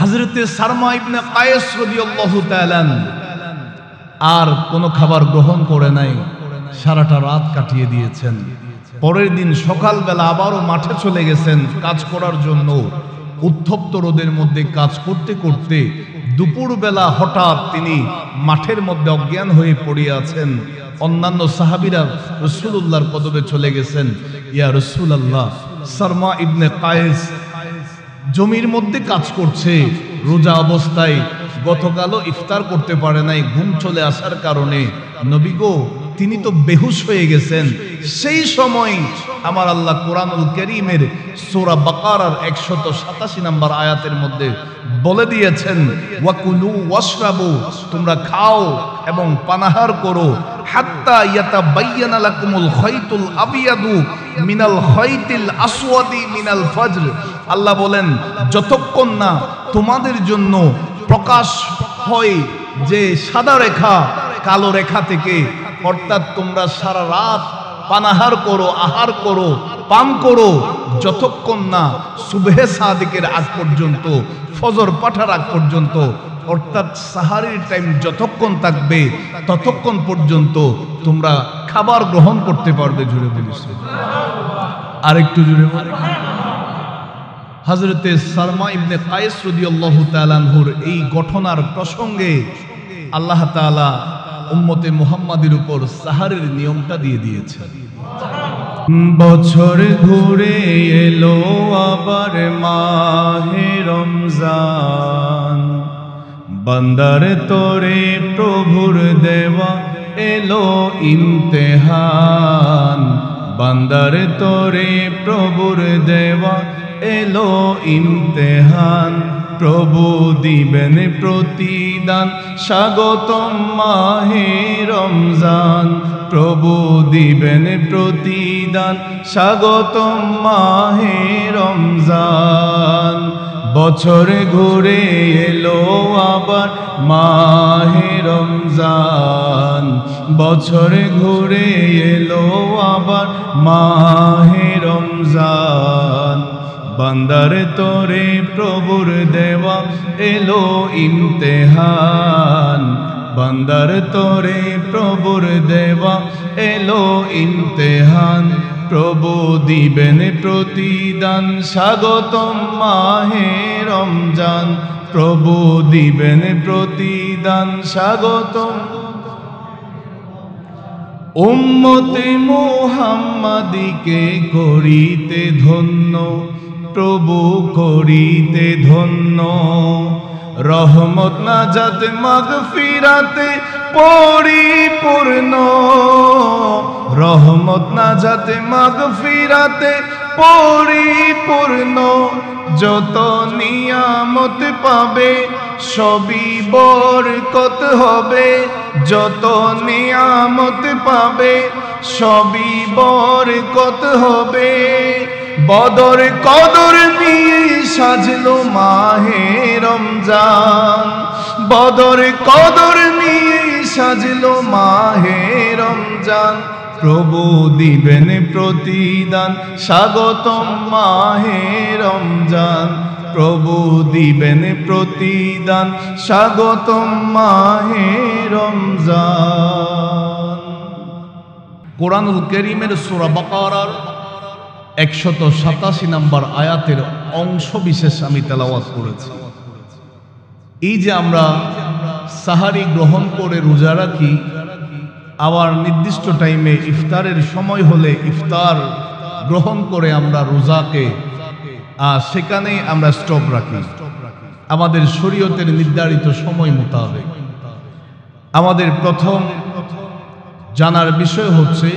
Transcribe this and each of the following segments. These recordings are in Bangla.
হযরতে সারমা ইবনে কায়েস রাদিয়াল্লাহু তাআলা আর কোনো খাবার গ্রহণ করে নাই, সারাটা রাত কাটিয়ে দিয়েছেন। পরের দিন সকালবেলা আবারও মাঠে চলে গেছেন কাজ করার জন্য। উত্তপ্ত রোদের মধ্যে কাজ করতে করতে দুপুরবেলা হঠাৎ তিনি মাঠের মধ্যে অজ্ঞান হয়ে পড়ে আছেন। অন্যান্য সাহাবীরা রাসূলুল্লাহর কদমে চলে গেছেন, ইয়া রাসূলুল্লাহ, সারমা ইবনে কায়েস জমির মধ্যে কাজ করছে রোজা অবস্থায়, গতকালও ইফতার করতে পারে নাই ঘুম চলে আসার কারণে। নবী গো, তিনি তো বেহুশ হয়ে গেছেন। সেই সময় আমার আল্লাহ কোরআনুল কারীমের সূরা বাকারার 187 নম্বর আয়াতের মধ্যে বলে দিয়েছেন, ওয়াকুলু ওয়াশরাবু, তোমরা খাও এবং পানাহার করো, হাত্তা ইয়াতাবায়্যানা লাকুমুল খাইতুল আবিয়াদু মিনাল খাইতিল আসওয়াদি মিনাল ফজর। আল্লাহ বলেন, যতক্ষণ না তোমাদের জন্য প্রকাশ হয় যে সাদা রেখা কালো রেখা থেকে, অর্থাৎ তোমরা সারা রাত পানাহার করো, আহার করো, পান করো, যতক্ষণ না সুবহে সাদিকের আগ পর্যন্ত, ফজর পাঠার আগ পর্যন্ত, অর্থাৎ সাহারির টাইম যতক্ষণ থাকবে ততক্ষণ পর্যন্ত তোমরা খাবার গ্রহণ করতে পারবে। জুড়ে বলিস, আর একটু জুড়ে বলি। হযরতে সারমা ইবনে কায়েস রাদিয়াল্লাহু তাআলা আনহুর এই ঘটনার প্রসঙ্গে আল্লাহ তাআলা উম্মতে মুহাম্মাদের উপর সাহারের নিয়মটা দিয়ে দিয়েছেন। বছর ঘুরে এলো আবার মাহে রমজান, বান্দার তোরে প্রভুর দেওয়া এলো ইমতিহান, বান্দার তোরে প্রভুর দেওয়া এলো ইমতিহান, প্রভু দিবেন প্রতিদান, স্বাগতম মাহে রমজান, প্রভু দিবেন প্রতিদান, স্বাগতম মাহে রমজান। বছর ঘুরে এলো আবার মাহে রমজান, বছর ঘুরে এলো আবার মাহে রমজান, বান্দার তোরে প্রভুর দেওয়া এলো ইমতিহান, বান্দার তোরে প্রভুর দেওয়া এলো ইমতিহান, প্রভু দিবেন প্রতিদান, স্বাগতম মাহে রমজান, প্রভু দিবেন প্রতিদান, স্বাগতম। উম্মতে মুহাম্মাদীকে করিতে ধন্য, প্রভু করিতে ধন্য, রহমত নাজাত মাগফিরাতে পরিপূর্ণ, রহমত নাজাত মাগফিরাতে পরিপূর্ণ, যত নিয়ামত পাবে সবই বরকত হবে, যত নিয়ামত পাবে সবই বরকত হবে। বদর কদর নিয়ে সাজলো মাহে রমজান, বদর কদর নিয়ে সাজলো মাহে রমজান, প্রভু দিবেন প্রতিদান, স্বাগতম মাহে রমজান, প্রভু দিবেন প্রতিদান, স্বাগতম মাহে রমজান। কোরআনুল কারীমের সূরা বাকারার 187 নম্বর আয়াতের অংশ বিশেষ আমি তেলাওয়াত করেছি। এই যে আমরা সাহারি গ্রহণ করে রোজা রাখি, আবার নির্দিষ্ট টাইমে ইফতারের সময় হলে ইফতার গ্রহণ করে আমরা রোজাকে সেখানেই আমরা স্টপ রাখি আমাদের শরীয়তের নির্ধারিত সময় মোতাবেক। আমাদের প্রথম জানার বিষয় হচ্ছে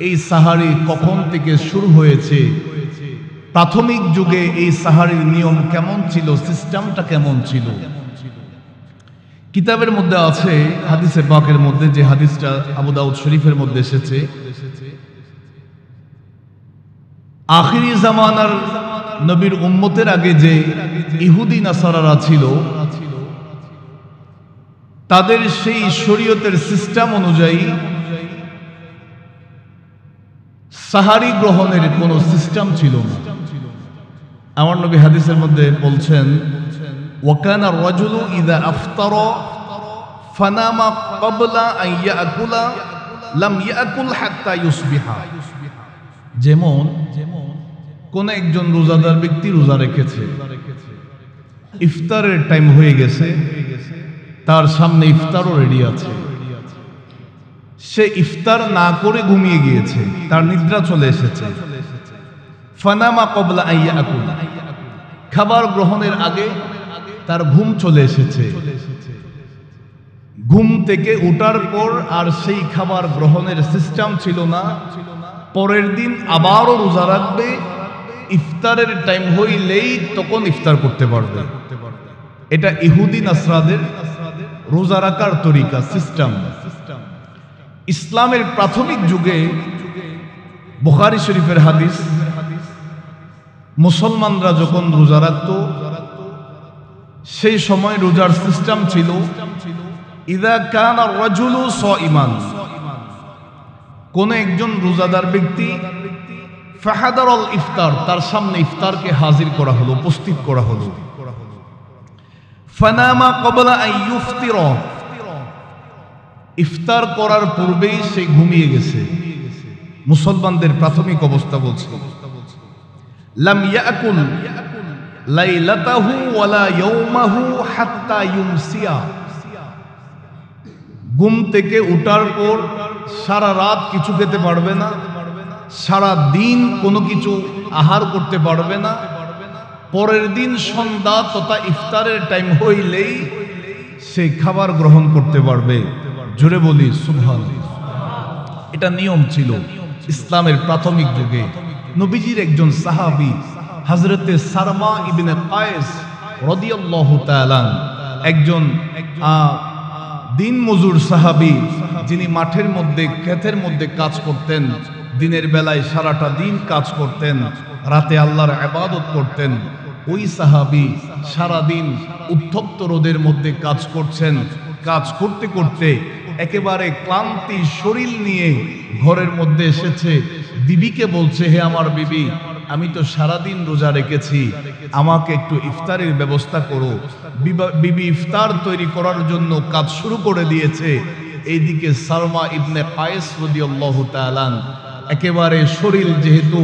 এই সাহারি কখন থেকে শুরু হয়েছে, প্রাথমিক যুগে এই সাহারির নিয়ম কেমন ছিল, সিস্টেমটা কেমন ছিল। কিতাবের মধ্যে আছে, হাদিসে পাকের মধ্যে, যে হাদিসটা আবু দাউদ শরীফের মধ্যে এসেছে, আখিরি জামানার নবীর উম্মতের আগে যে ইহুদি নাসারারা ছিল, তাদের সেই শরীয়তের সিস্টেম অনুযায়ী সাহারি গ্রহণের কোনো সিস্টেম ছিল না। আমার নবী হাদিসের মধ্যে বলছেন, ওয়াকানা রাজুলু ইযা আফতারা ফানামা ক্বাবলা আন ইয়াকুলা লাম ইয়াকুল হাত্তা ইউসবিহা। যেমন কোন একজন রোজাদার ব্যক্তি রোজা রেখেছে, ইফতারের টাইম হয়ে গেছে, তার সামনে ইফতারও রেডি আছে, সে ইফতার না করে ঘুমিয়ে গিয়েছে, তার নিদ্রা চলে এসেছে। ফানামা ক্বাবলা আন ইয়াকুল, খাবার গ্রহণের আগে তার ঘুম চলে এসেছে। ঘুম থেকে ওঠার পর আর সেই খাবার গ্রহণের সিস্টেম ছিল না, পরের দিন আবারও রোজা রাখবে, ইফতারের টাইম হইলেই তখন ইফতার করতে পারবে। এটা ইহুদি নাসরাদের রোজা রাখার তরিকা, সিস্টেম। ইসলামের প্রাথমিক যুগে বুখারী শরীফের হাদিস, মুসলমানরা যখন রোজা রাখত সেই সময় রোজার সিস্টেম ছিল ইযা কানা রাজুলু সাইমান, কোন একজন রোজাদার ব্যক্তি ফাহাদারাল ইফতার, তার সামনে ইফতারকে হাজির করা হলো, উপস্থিত করা হলো। ফানামা ক্বাবলা আন ইফতিরা, ইফতার করার পূর্বেই সে ঘুমিয়ে গেছে। মুসলমানদের প্রাথমিক অবস্থা বলছে। লাম ইয়াকুল লাইলাতাহু ওয়ালা ইয়াওমাহু হাত্তা ইউমসিয়া, ঘুম থেকে ওঠার পর সারা রাত কিছু খেতে পারবে না, সারা দিন কোনো কিছু আহার করতে পারবে না, পরের দিন সন্ধ্যা তথা ইফতারের টাইম হইলেই সে খাবার গ্রহণ করতে পারবে। জোরে বলি সুবহানাল্লাহ। এটা নিয়ম ছিল ইসলামের প্রাথমিক যুগে। নবীজির একজন সাহাবী হযরতে সারমা ইবনে কায়েস রাদিয়াল্লাহু তাআলা, একজন দিন মজুর সাহাবী, যিনি মাঠের মধ্যে ক্ষেতের মধ্যে কাজ করতেন, দিনের বেলায় সারাটা দিন কাজ করতেন, রাতে আল্লাহর ইবাদত করতেন। ওই সাহাবী সারা দিন উত্তপ্ত রোদের মধ্যে কাজ করছেন। কাজ করতে করতে একেবারে ক্লান্তি শরীর নিয়ে ঘরের মধ্যে এসেছে, বিবিকে বলছে, হে আমার বিবি, আমি তো সারাদিন রোজা রেখেছি, আমাকে একটু ইফতারের ব্যবস্থা করো। বিবি ইফতার তৈরি করার জন্য কাজ শুরু করে দিয়েছে। এইদিকে সালমা ইবনে কায়েস রাদিয়াল্লাহু তাআলা একেবারে শরীর যেহেতু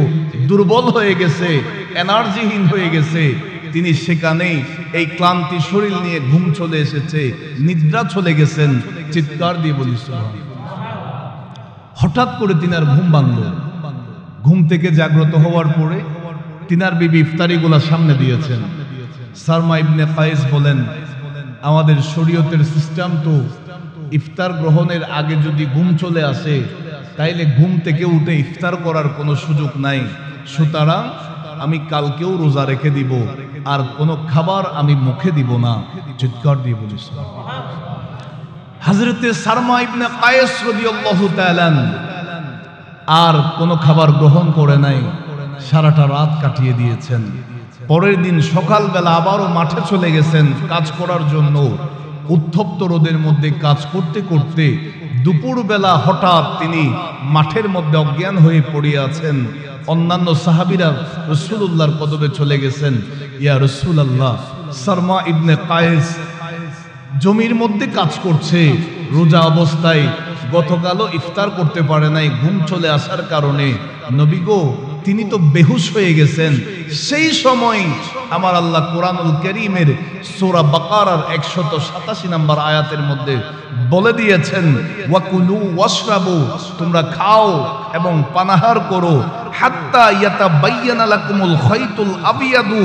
দুর্বল হয়ে গেছে, এনার্জিহীন হয়ে গেছে, তিনি সেখানেই এই ক্লান্তি শরীর নিয়ে ঘুম চলে এসেছে, নিদ্রা চলে গেছেন। চিৎকার দিয়ে বলি সুবহানাল্লাহ। হঠাৎ করে তিনার ঘুম ভাঙলো। ঘুম থেকে জাগ্রত হওয়ার পরে তিনার বিবি ইফতারিগুলা সামনে দিয়েছেন। সালমা ইবনে কায়েস বলেন, আমাদের শরীয়তের সিস্টেম তো ইফতার গ্রহণের আগে যদি ঘুম চলে আসে তাইলে ঘুম থেকে উঠে ইফতার করার কোনো সুযোগ নাই, সুতরাং আমি কালকেও রোজা রেখে দিব, আর কোনো খাবার আমি মুখে দিব না। চিৎকার দিয়ে বলিস। হযরতে সালমা ইবনে কায়েস রাদিয়াল্লাহু তাআলা আর কোনো খাবার গ্রহণ করে নাই, সারাটা রাত কাটিয়ে দিয়েছেন। পরের দিন সকালবেলা আবারও মাঠে চলে গেছেন কাজ করার জন্য। উত্তপ্ত রোদের মধ্যে কাজ করতে করতে দুপুরবেলা হঠাৎ তিনি মাঠের মধ্যে অজ্ঞান হয়ে পড়ে আছেন। অন্যান্য সাহাবীরা রাসূলুল্লাহর কদমে চলে গেছেন, ইয়া রাসূলুল্লাহ, সালমা ইবনে কায়েস জমির মধ্যে কাজ করছে রোজা অবস্থায়, গতকালও ইফতার করতে পারে নাই ঘুম চলে আসার কারণে, নবী গো তিনি তো বেহুশ হয়ে গেছেন। সেই সময় আমার আল্লাহ কোরআনুল কারীমের সূরা বাকারার 187 নম্বর আয়াতের মধ্যে বলে দিয়েছেন, ওয়াকুলু ওয়াশরাবু, তোমরা খাও এবং পানাহার করো, হাত্তা ইয়াতাবায়্যানা লাকুমুল খাইতুল আবিয়াদু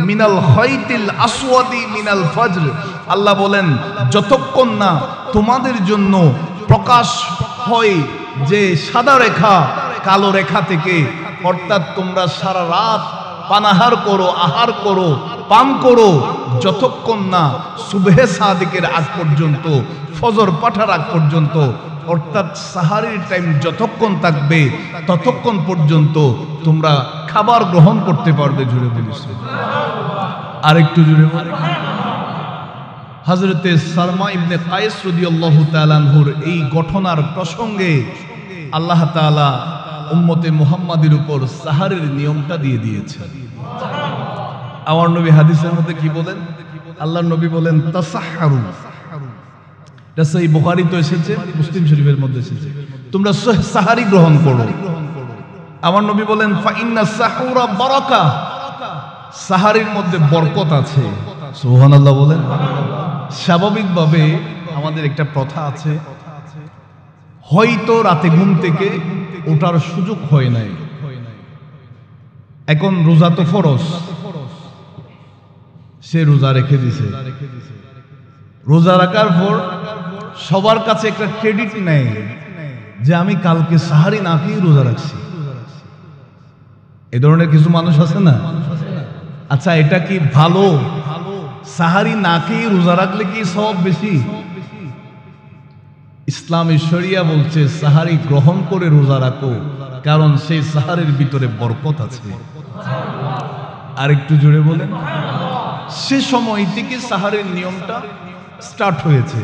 মিনাল খাইতিল আসওয়াদি মিনাল ফজর। আল্লাহ বলেন, যতক্ষণ না তোমাদের জন্য প্রকাশ হয় যে সাদা রেখা কালো রেখা থেকে, অর্থাৎ তোমরা সারা রাত পানাহার করো, আহার করো, পান করো, যতক্ষণ না সুবহে সাদিকের আগ পর্যন্ত, ফজর পাঠার আগ পর্যন্ত, অর্থাৎ সাহারির টাইম যতক্ষণ থাকবে ততক্ষণ পর্যন্ত তোমরা খাবার গ্রহণ করতে পারবে। জুড়ে বলিস, আরেকটু জুড়ে বল। হযরতে সালমা ইবনে কায়েস রাদিয়াল্লাহু তাআলা আনহুর এই ঘটনার প্রসঙ্গে আল্লাহ তাআলা উম্মতে মুহাম্মাদের উপর সাহারের নিয়মটা দিয়ে দিয়েছেন। আমার নবী হাদিসের মধ্যে কি বলেন, আল্লাহর নবী বলেন তাসাহহারু, এটা সহিহ বুখারীতে এসেছে, মুসলিম শরীফের মধ্যে এসেছে, তোমরা সাহারি গ্রহণ করো। আমার নবী বলেন ফা ইন্না সাহুরা বারাকা, সাহারির মধ্যে বরকত আছে। সুবহানাল্লাহ বলেন। স্বাভাবিকভাবে আমাদের একটা প্রথা আছে, হয়তো রাতে ঘুম থেকে ওঠার সুযোগ হয় নাই, এখন রোজা তো ফরজ, সে রোজা রেখে দিছে। রোজা রাখার পর সবার কাছে একটা ক্রেডিট নেই যে আমি কালকে সাহারি না খেয়ে রোজা রাখছি। এ ধরনের কিছু মানুষ আছে না? আচ্ছা, এটা কি ভালো? সাহারি না খেয়ে রোজা রাখলে কি সওয়াব বেশি? ইসলামী শরিয়া বলছে সাহারি গ্রহণ করে রোজা রাখো, কারণ সেই সাহারির ভিতরে বরকত আছে। আর একটু জোরে বলেন। সে সময় থেকে সাহারের নিয়মটা স্টার্ট হয়েছে।